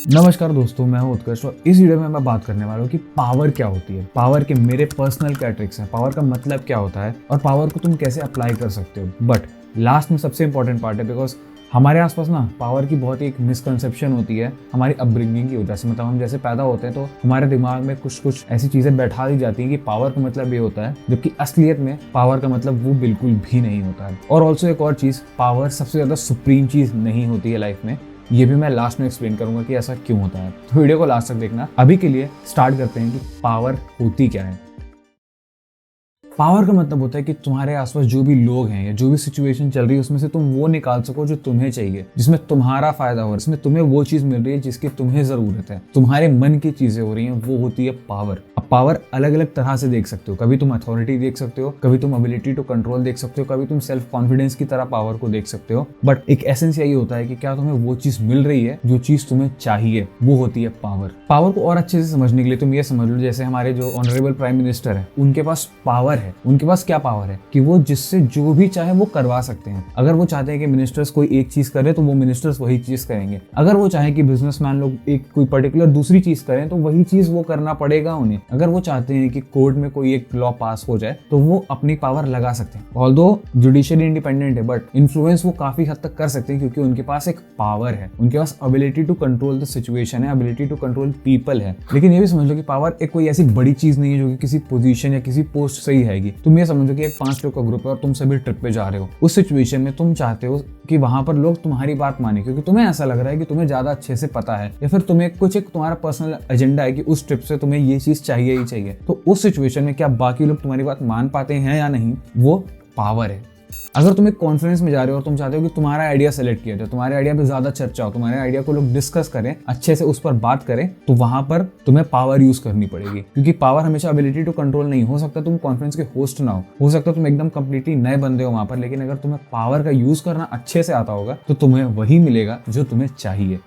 नमस्कार दोस्तों, मैं हूं उत्कर्ष और इस वीडियो में मैं बात करने वाला हूं कि पावर क्या होती है, पावर के मेरे पर्सनल क्या ट्रिक्स हैं, पावर का मतलब क्या होता है और पावर को तुम कैसे अप्लाई कर सकते हो। बट लास्ट में सबसे इंपॉर्टेंट पार्ट है, बिकॉज हमारे आसपास ना पावर की बहुत ही एक मिसकंसेप्शन होती है हमारी अपब्रिंगिंग की वजह से। मतलब हम जैसे पैदा होते हैं तो हमारे दिमाग में कुछ कुछ ऐसी चीज़ें बैठा दी जाती हैं कि पावर का मतलब ये होता है, जबकि असलियत में पावर का मतलब वो बिल्कुल भी नहीं होता है। और ऑल्सो एक और चीज़, पावर सबसे ज़्यादा सुप्रीम चीज़ नहीं होती है लाइफ में। ये भी मैं लास्ट में एक्सप्लेन करूंगा कि ऐसा क्यों होता है, तो वीडियो को लास्ट तक देखना। अभी के लिए स्टार्ट करते हैं कि पावर होती क्या है। पावर का मतलब होता है कि तुम्हारे आसपास जो भी लोग हैं या जो भी सिचुएशन चल रही है उसमें से तुम वो निकाल सको जो तुम्हें चाहिए, जिसमें तुम्हारा फायदा हो रहा है, जिसमें तुम्हें वो चीज मिल रही है जिसकी तुम्हें जरूरत है, तुम्हारे मन की चीजें हो रही हैं, वो होती है पावर। अब पावर अलग अलग तरह से देख सकते हो। कभी तुम अथॉरिटी देख सकते हो, कभी तुम एबिलिटी टू कंट्रोल देख सकते हो, कभी तुम सेल्फ कॉन्फिडेंस की तरह पावर को देख सकते हो। बट एक एसेंस यही होता है कि क्या तुम्हें वो चीज मिल रही है जो चीज तुम्हें चाहिए, वो होती है पावर। पावर को और अच्छे से समझने के लिए तुम ये समझ लो, जैसे हमारे जो ऑनरेबल प्राइम मिनिस्टर है, उनके पास पावर है। उनके पास क्या पावर है कि वो जिससे जो भी चाहे वो करवा सकते हैं। अगर वो चाहते हैं कि मिनिस्टर्स कोई एक चीज करे तो वो मिनिस्टर्स वही चीज करेंगे। अगर वो चाहे कि बिजनेसमैन लोग एक कोई पर्टिकुलर दूसरी चीज करें तो वही चीज वो करना पड़ेगा उन्हें। अगर वो चाहते हैं कि कोर्ट में कोई एक लॉ पास हो जाए तो वो अपनी पावर लगा सकते हैं। ऑल्दो जुडिशियरी इंडिपेंडेंट है, बट इन्फ्लुएंस वो काफी हद तक कर सकते हैं क्योंकि उनके पास एक पावर है, उनके पास ability to control the situation है, एबिलिटी टू कंट्रोल पीपल है। लेकिन ये भी समझ लो कि पावर एक कोई ऐसी बड़ी चीज नहीं है जो कि किसी पोजीशन या किसी पोस्ट से ही आएगी। तुम ये समझो कि एक 5 लोग का ग्रुप है और तुम सभी ट्रिप पे जा रहे हो। उस सिचुएशन में तुम चाहते हो कि वहां पर लोग तुम्हारी बात माने क्योंकि तुम्हें ऐसा लग रहा है कि तुम्हें ज्यादा अच्छे से पता है, या फिर तुम्हें कुछ एक तुम्हारा पर्सनल एजेंडा है कि उस ट्रिप से तुम्हें ये चीज चाहिए ही चाहिए। तो उस सिचुएशन में क्या बाकी लोग तुम्हारी बात मान पाते हैं या नहीं, वो पावर है। अगर तुम एक कॉन्फ्रेंस में जा रहे हो और तुम चाहते हो कि तुम्हारा आइडिया सेलेक्ट किया जाए, तुम्हारे आइडिया पे ज्यादा चर्चा हो, तुम्हारे आइडिया को लोग डिस्कस करें, अच्छे से उस पर बात करें, तो वहां पर तुम्हें पावर यूज करनी पड़ेगी। क्योंकि पावर हमेशा एबिलिटी टू कंट्रोल नहीं हो सकता। तुम कॉन्फ्रेंस के होस्ट ना हो सकता तुम एकदम कंप्लीटली नए बंदे हो वहां पर, लेकिन अगर तुम्हें पावर का यूज करना अच्छे से आता होगा तो तुम्हें वही मिलेगा जो तुम्हें चाहिए।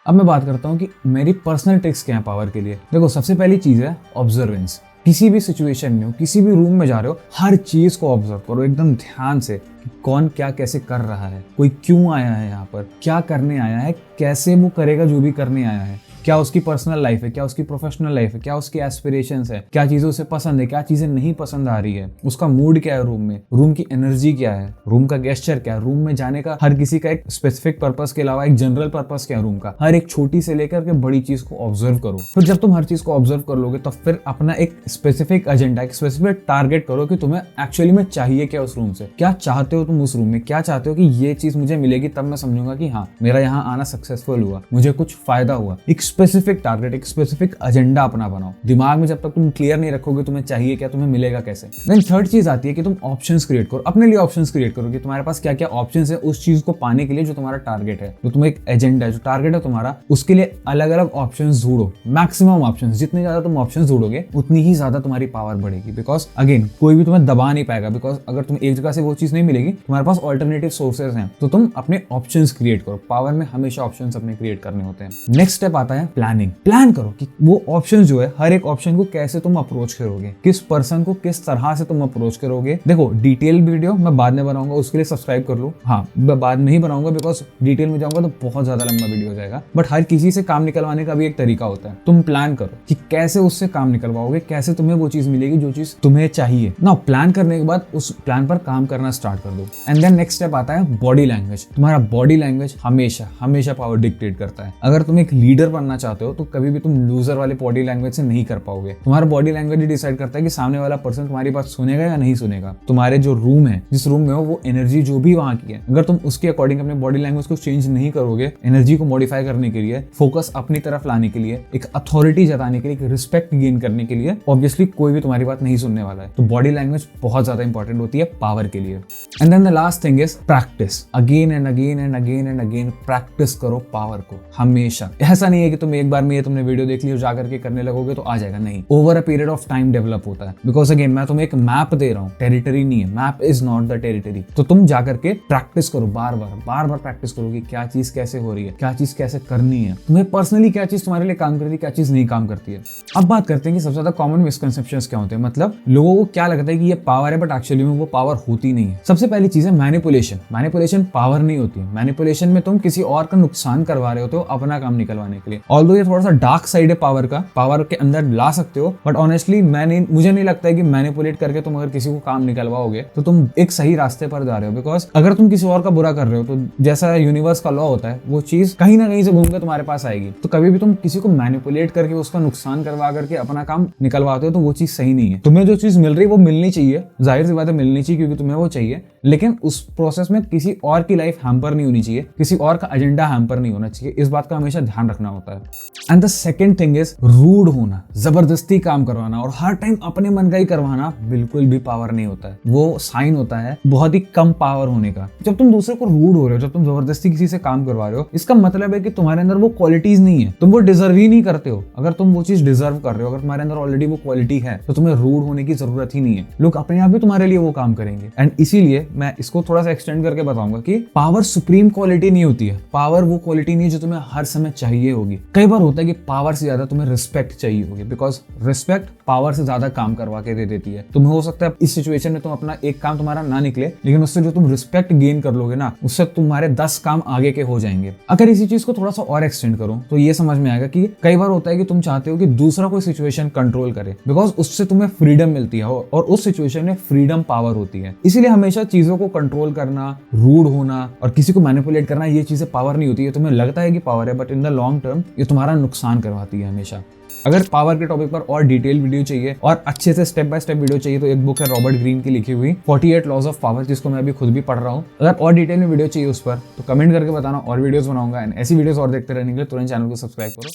अब मैं बात करता हूं कि मेरी पर्सनल ट्रिक्स क्या है पावर के लिए। देखो, सबसे पहली चीज है ऑब्जर्वेंस। किसी भी सिचुएशन में हो, किसी भी रूम में जा रहे हो, हर चीज को ऑब्जर्व करो एकदम ध्यान से कि कौन क्या कैसे कर रहा है, कोई क्यों आया है यहाँ पर, क्या करने आया है, कैसे वो करेगा जो भी करने आया है, क्या उसकी पर्सनल लाइफ है, क्या उसकी प्रोफेशनल लाइफ है, क्या उसकी एस्पिरेशंस है, क्या चीजें उसे पसंद है, क्या चीजें नहीं पसंद आ रही है, उसका मूड क्या है रूम में, रूम की एनर्जी क्या है, रूम का गेस्चर क्या है, रूम में जाने का हर किसी का एक स्पेसिफिक पर्पस के अलावा एक जनरल पर्पस क्या है रूम का। हर एक छोटी से लेकर के बड़ी चीज को ऑब्जर्व करो। फिर जब तुम हर चीज को ऑब्जर्व कर लोगे तो फिर अपना एक स्पेसिफिक एजेंडा, एक स्पेसिफिक टारगेट करो कि तुम्हें एक्चुअली में चाहिए क्या उस रूम से, क्या चाहते हो तुम उस रूम में, क्या चाहते हो कि ये चीज मुझे मिलेगी तब मैं समझूंगा कि हाँ मेरा यहाँ आना सक्सेसफुल हुआ, मुझे कुछ फायदा हुआ। एक स्पेसिफिक टारगेट, एक स्पेसिफिक एजेंडा अपना बनाओ। दिमाग में जब तक तुम क्लियर नहीं रखोगे तुम्हें चाहिए क्या, तुम्हें मिलेगा कैसे। देन थर्ड चीज आती है कि तुम ऑप्शंस क्रिएट करो, अपने लिए ऑप्शंस क्रिएट करो कि तुम्हारे पास क्या क्या ऑप्शंस है उस चीज को पाने के लिए जो तुम्हारा टारगेट है, जो तुम्हें एक एजेंडा है, जो टारगेट है तुम्हारा, उसके लिए अलग अलग ऑप्शंस ढूंढो। मैक्सिमम ऑप्शंस, जितने ज्यादा तुम ऑप्शंस ढूंढोगे उतनी ही ज्यादा तुम्हारी पावर बढ़ेगी। बिकॉज अगेन कोई भी तुम्हें दबा नहीं पाएगा, बिकॉज अगर तुम्हें एक जगह से वो चीज नहीं मिलेगी, तुम्हारे पास ऑल्टरनेटिव सोर्सेज हैं, तो तुम अपने ऑप्शंस क्रिएट करो। पावर में हमेशा ऑप्शंस अपने क्रिएट करने होते हैं। नेक्स्ट स्टेप आता है प्लानिंग। प्लान करो कि वो ऑप्शन जो है, हर एक ऑप्शन को कैसे तुम अप्रोच करोगे, किस पर्सन को किस तरह से तुम अप्रोच करोगे। देखो, डिटेल वीडियो मैं बाद में बनाऊंगा, उसके लिए सब्सक्राइब कर लो। हाँ, मैं बाद में ही बनाऊंगा बिकॉज डिटेल में जाऊंगा तो बहुत ज्यादा लंबा वीडियो हो जाएगा। बट हर किसी से काम निकलवाने का भी एक तरीका होता है। तुम प्लान करो कि कैसे उससे काम निकलवाओगे, कैसे तुम्हें वो चीज मिलेगी जो चीज तुम्हें चाहिए ना। प्लान करने के बाद उस प्लान पर काम करना स्टार्ट कर दो। एंड देन नेक्स्ट स्टेप आता है बॉडी लैंग्वेज। तुम्हारा बॉडी लैंग्वेज हमेशा हमेशा पावर डिक्टेट करता है। अगर तुम एक लीडर बनना चाहते हो तो कभी भी तुम लूजर वाले बॉडी लैंग्वेज से नहीं कर पाओगे। तुम्हारा बॉडी लैंग्वेज ही डिसाइड करता है कि सामने वाला पर्सन तुम्हारी बात सुनेगा या नहीं सुनेगा। तुम्हारे जो रूम है, जिस रूम में हो, वो एनर्जी जो भी वहां की है, अगर तुम उसके अकॉर्डिंग अपने बॉडी लैंग्वेज को चेंज नहीं करोगे, एनर्जी को मॉडिफाई करने के लिए, फोकस अपनी तरफ लाने के लिए, एक अथॉरिटी जताने के लिए, एक रिस्पेक्ट गेन करने के लिए, ऑब्वियसली कोई भी तुम्हारी बात नहीं सुनने वाला है। तो बॉडी लैंग्वेज बहुत ज्यादा इंपॉर्टेंट होती है पावर के लिए। And then the last thing is practice. Again and again and again and again practice करो पावर को हमेशा। ऐसा नहीं है कि तुम एक बार में ये तुमने वीडियो देख ली और जाकर के करने लगोगे तो आ जाएगा, नहीं, over a period of time develop होता है। बिकॉज अगेन मैं तुम्हें एक मैप दे रहा हूँ, टेरिटरी नहीं है, map is not the territory. तो तुम जाकर के प्रैक्टिस करो, बार बार प्रैक्टिस करो कि क्या चीज कैसे हो रही है, क्या चीज कैसे करनी है, तुम्हें पर्सनली क्या चीज तुम्हारे लिए काम करती है, क्या चीज नहीं काम करती है। अब बात करते हैं कि सबसे ज्यादा कॉमन मिसकंसेप्शंस क्या होते हैं, मतलब लोगों को क्या लगता है कि ये पावर है बट एक्चुअली में वो पावर होती नहीं है। सबसे पहली चीज है मैनिपुलेशन। मैनिपुलेशन पावर नहीं होती है। मैनिपुलेशन में तुम किसी और का नुकसान करवा रहे होते हो अपना काम निकलवाने के लिए। ऑल्दो ये थोड़ा सा डार्क साइड है पावर का, पावर के अंदर ला सकते हो, बट ऑनेस्टली मुझे नहीं लगता है कि मैनिपुलेट करके तुम अगर किसी को काम निकलवाओगे तो तुम एक सही रास्ते पर जा रहे हो। बिकॉज अगर तुम किसी और का बुरा कर रहे हो तो जैसा यूनिवर्स का लॉ होता है वो चीज कहीं ना कहीं से घूम के तुम्हारे पास आएगी। तो कभी भी तुम किसी को मैनिपुलेट करके उसका नुकसान करवा करके अपना काम निकलवाते हो तो वो चीज सही नहीं है। तुम्हें जो चीज मिल रही है वो मिलनी चाहिए, जाहिर सी बात है मिलनी चाहिए क्योंकि तुम्हें वो चाहिए, लेकिन उस प्रोसेस में किसी और की लाइफ हैम्पर नहीं होनी चाहिए, किसी और का एजेंडा हैम्पर नहीं होना चाहिए। इस बात का हमेशा ध्यान रखना होता है। And the second thing is rude होना, जबरदस्ती काम करवाना और हर टाइम अपने मन का ही करवाना बिल्कुल भी पावर नहीं होता है। वो साइन होता है बहुत ही कम पावर होने का। जब तुम दूसरे को रूड हो रहे हो, जब तुम जबरदस्ती किसी से काम करवा रहे हो, इसका मतलब है कि तुम्हारे अंदर वो क्वालिटीज नहीं है, तुम वो डिजर्व ही नहीं करते हो। अगर तुम वो चीज डिजर्व कर रहे हो, अगर तुम्हारे अंदर ऑलरेडी वो क्वालिटी है तो तुम्हें रूड होने की जरूरत ही नहीं है। लोग अपने आप ही तुम्हारे लिए वो काम करेंगे। एंड इसीलिए मैं इसको थोड़ा सा एक्सटेंड करके बताऊंगा कि पावर सुप्रीम क्वालिटी नहीं होती है। पावर वो क्वालिटी नहीं है जो तुम्हें हर समय चाहिए होगी। कई बार होता है कि पावर से ज्यादा तुम्हें रिस्पेक्ट चाहिए होगी, बिकॉज रिस्पेक्ट पावर से ज्यादा काम करवा के दे देती है। तुम्हें हो सकता है इस सिचुएशन में तुम अपना एक काम तुम्हारा ना निकले, लेकिन उससे जो तुम रिस्पेक्ट गेन कर लोगे ना, उससे तुम्हारे 10 काम आगे के हो जाएंगे। अगर इसी चीज को थोड़ा सा और एक्सटेंड करूं तो ये समझ में आएगा कि कई बार होता है कि तुम चाहते हो कि दूसरा कोई सिचुएशन कंट्रोल करे, बिकॉज उससे तुम्हें फ्रीडम मिलती है और उस सिचुएशन में फ्रीडम पावर होती है। इसीलिए हमेशा चीजों को कंट्रोल करना, रूड होना और किसी को मैनिपुलेट करना, ये चीजें पावर नहीं होती है। तुम्हें लगता है कि पावर है but in the long term ये तुम्हारा नुकसान करवाती है हमेशा। अगर पावर के टॉपिक पर और डिटेल वीडियो चाहिए और अच्छे से स्टेप बाय स्टेप वीडियो चाहिए तो एक बुक है रॉबर्ट ग्रीन की लिखी हुई 48 लॉज ऑफ पावर, जिसको मैं अभी खुद भी पढ़ रहा हूँ। अगर और डिटेल में वीडियो चाहिए उस पर तो कमेंट करके बताना, और वीडियोस बनाऊंगा। एंड ऐसी वीडियोस और देखते रहने के लिए तुरंत चैनल को सब्सक्राइब करो।